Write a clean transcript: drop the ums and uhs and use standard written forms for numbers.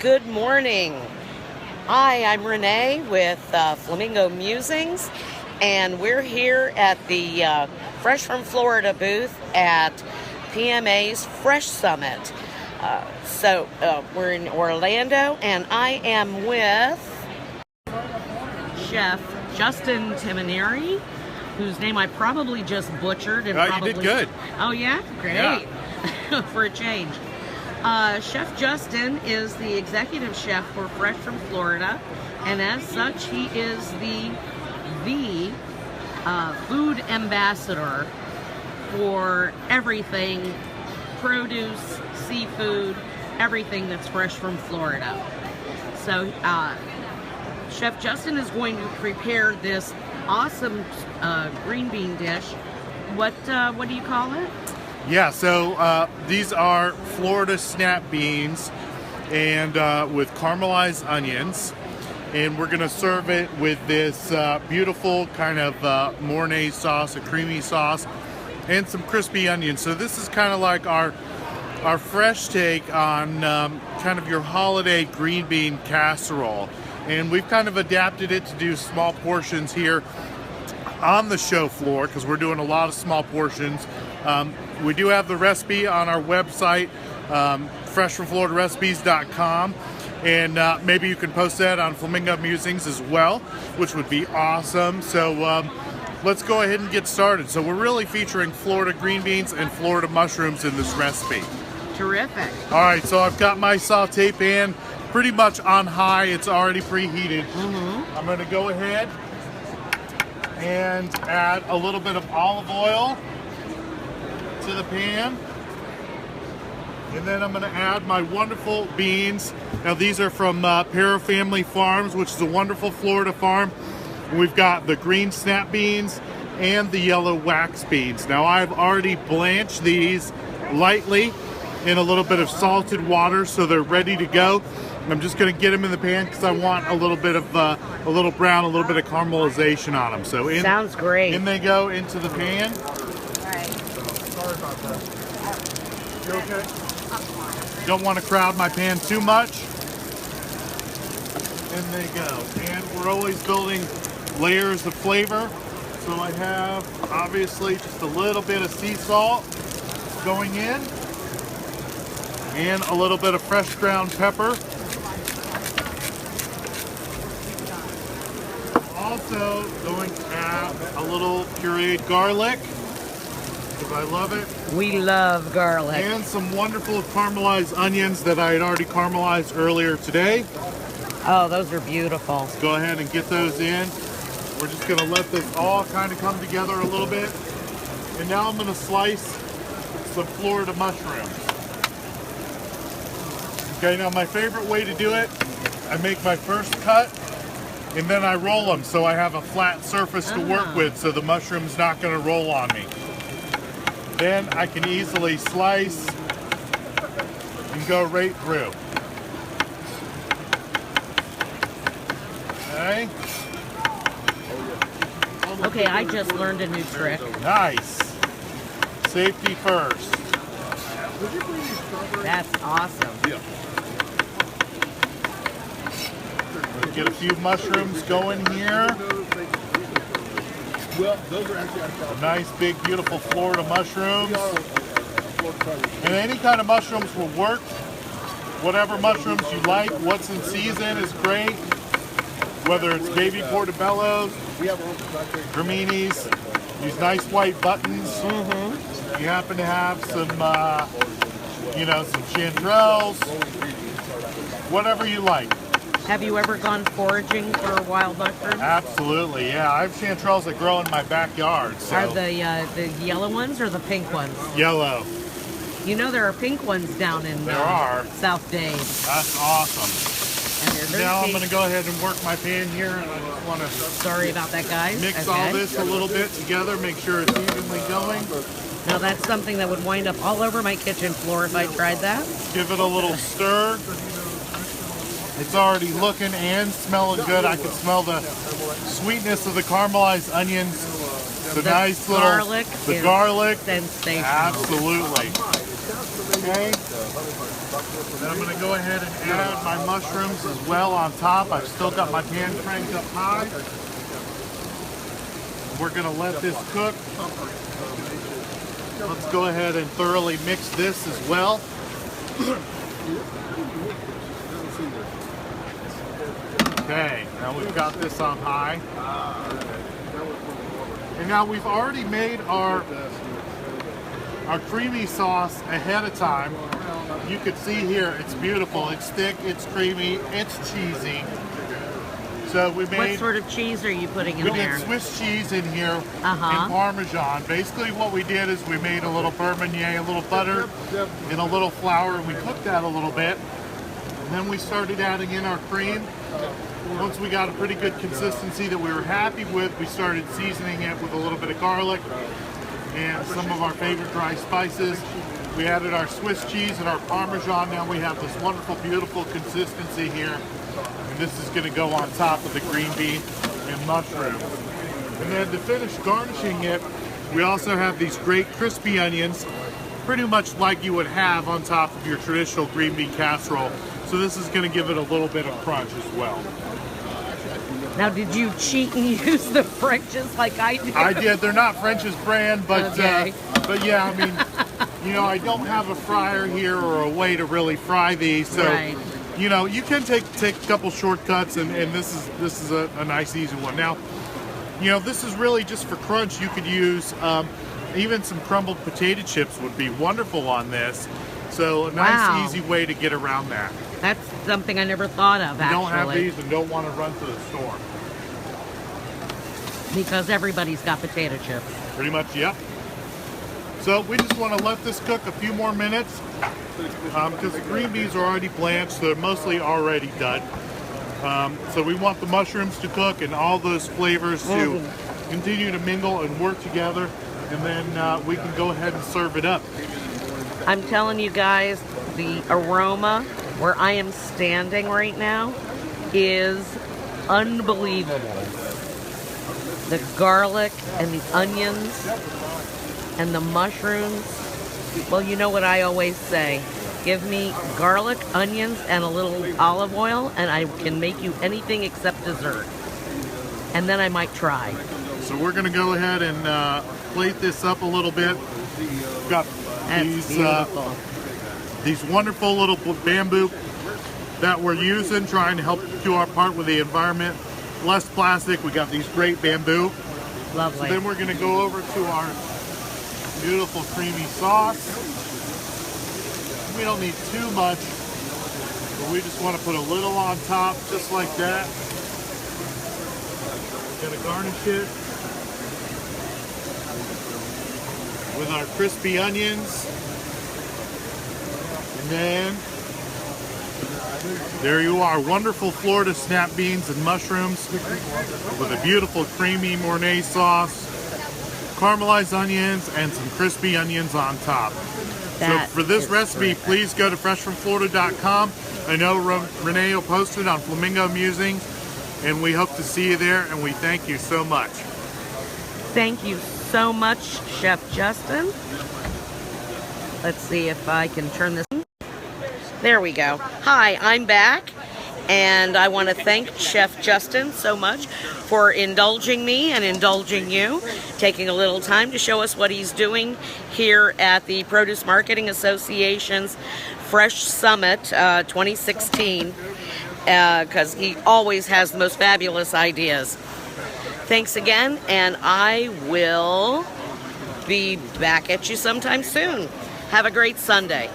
Good morning. Hi, I'm Renee with Flamingo Musings, and we're here at the Fresh from Florida booth at PMA's Fresh Summit. We're in Orlando, and I am with Chef Justin Timoneri, whose name I probably just butchered. And You did good. Oh, yeah? Great. Yeah. For a change. Chef Justin is the executive chef for Fresh from Florida, and as such, he is the food ambassador for everything produce, seafood, everything that's fresh from Florida. So, Chef Justin is going to prepare this awesome green bean dish. What do you call it? Yeah, so these are Florida snap beans and with caramelized onions. And we're going to serve it with this beautiful kind of Mornay sauce, a creamy sauce, and some crispy onions. So this is kind of like our fresh take on kind of your holiday green bean casserole. And we've kind of adapted it to do small portions here on the show floor because we're doing a lot of small portions. We do have the recipe on our website, freshfromfloridarecipes.com, and maybe you can post that on Flamingo Musings as well, which would be awesome. So let's go ahead and get started. So we're really featuring Florida green beans and Florida mushrooms in this recipe. Terrific. All right, so I've got my saute pan pretty much on high. It's already preheated. Mm-hmm. I'm going to go ahead and add a little bit of olive oil to the pan, and then I'm going to add my wonderful beans. Now these are from Para Family Farms, which is a wonderful Florida farm. We've got the green snap beans and the yellow wax beans. Now I've already blanched these lightly in a little bit of salted water so they're ready to go. I'm just going to get them in the pan because I want a little bit of a little brown, a little bit of caramelization on them. So Sounds great. In they go into the pan. You okay? Don't want to crowd my pan too much. In they go. And we're always building layers of flavor. So I have, obviously, just a little bit of sea salt going in. And a little bit of fresh ground pepper. Also going to add a little pureed garlic, because I love it. We love garlic. And some wonderful caramelized onions that I had already caramelized earlier today. Oh, those are beautiful. Let's go ahead and get those in. We're just going to let this all kind of come together a little bit. And now I'm going to slice some Florida mushrooms. Okay, now my favorite way to do it, I make my first cut and then I roll them so I have a flat surface to work with so the mushroom's not going to roll on me. Then I can easily slice and go right through. Okay. Okay, I just learned a new trick. Nice. Safety first. That's awesome. Yeah. Get a few mushrooms going here. Well, those are actually Nice, big, beautiful Florida mushrooms. And any kind of mushrooms will work. Whatever mushrooms you like. What's in season is great. Whether it's baby portobellos, graminis, these nice white buttons. Mm-hmm. You happen to have some, some chanterelles. Whatever you like. Have you ever gone foraging for wild mushrooms? Absolutely, yeah. I have chanterelles that grow in my backyard. So. Are the yellow ones or the pink ones? Yellow. You know there are pink ones down in There are. South Dade. That's awesome. And they're very Now I'm tasty. going to go ahead and work my pan here, and I just want to Sorry about that, guys. mix Okay. all this a little bit together, make sure it's evenly going. Now that's something that would wind up all over my kitchen floor if I tried that. Give it a little stir. It's already looking and smelling good. I can smell the sweetness of the caramelized onions. The nice little garlic. the is garlic. sensational. Absolutely. Okay. Then I'm going to go ahead and add my mushrooms as well on top. I've still got my pan cranked up high. We're going to let this cook. Let's go ahead and thoroughly mix this as well. Okay, now we've got this on high. And now we've already made our creamy sauce ahead of time. You can see here, it's beautiful, it's thick, it's creamy, it's cheesy. So we made... What sort of cheese are you putting in there? We did Swiss cheese in here and Parmesan. Basically what we did is we made a little beurre meunier, a little butter, and a little flour, and we cooked that a little bit. And then we started adding in our cream. Once we got a pretty good consistency that we were happy with, we started seasoning it with a little bit of garlic and some of our favorite dry spices. We added our Swiss cheese and our Parmesan. Now we have this wonderful, beautiful consistency here. And this is going to go on top of the green bean and mushrooms. And then to finish garnishing it, we also have these great crispy onions, pretty much like you would have on top of your traditional green bean casserole. So this is going to give it a little bit of crunch as well. Now, did you cheat and use the French's like I did? I did. They're not French's brand, but okay. But yeah, I mean, you know, I don't have a fryer here or a way to really fry these, so right. You know, you can take a couple shortcuts, and this is a nice easy one. Now, you know, this is really just for crunch. You could use even some crumbled potato chips would be wonderful on this. So a nice, easy way to get around that. That's something I never thought of, actually. Don't have these and don't want to run to the store. Because everybody's got potato chips. Pretty much, yep. So we just want to let this cook a few more minutes because the green beans are already blanched, so they're mostly already done. So we want the mushrooms to cook and all those flavors to continue to mingle and work together, and then we can go ahead and serve it up. I'm telling you guys, the aroma where I am standing right now is unbelievable. The garlic and the onions and the mushrooms. Well, you know what I always say. Give me garlic, onions, and a little olive oil, and I can make you anything except dessert. And then I might try. So we're going to go ahead and plate this up a little bit. We've got these wonderful little bamboo that we're using, trying to help do our part with the environment. Less plastic. We got these great bamboo. Lovely. So then we're going to go over to our beautiful creamy sauce. We don't need too much, but we just want to put a little on top, just like that. We're going to garnish it with our crispy onions. And then there you are, wonderful Florida snap beans and mushrooms with a beautiful creamy Mornay sauce, caramelized onions, and some crispy onions on top. So for this recipe, please go to freshfromflorida.com. I know Renee will post it on Flamingo Musings, and we hope to see you there, and we thank you so much. Thank you so much, Chef Justin. Let's see if I can turn this. There we go. Hi, I'm back, and I want to thank Chef Justin so much for indulging me and indulging you, taking a little time to show us what he's doing here at the Produce Marketing Association's Fresh Summit 2016, because he always has the most fabulous ideas. Thanks again, and I will be back at you sometime soon. Have a great Sunday.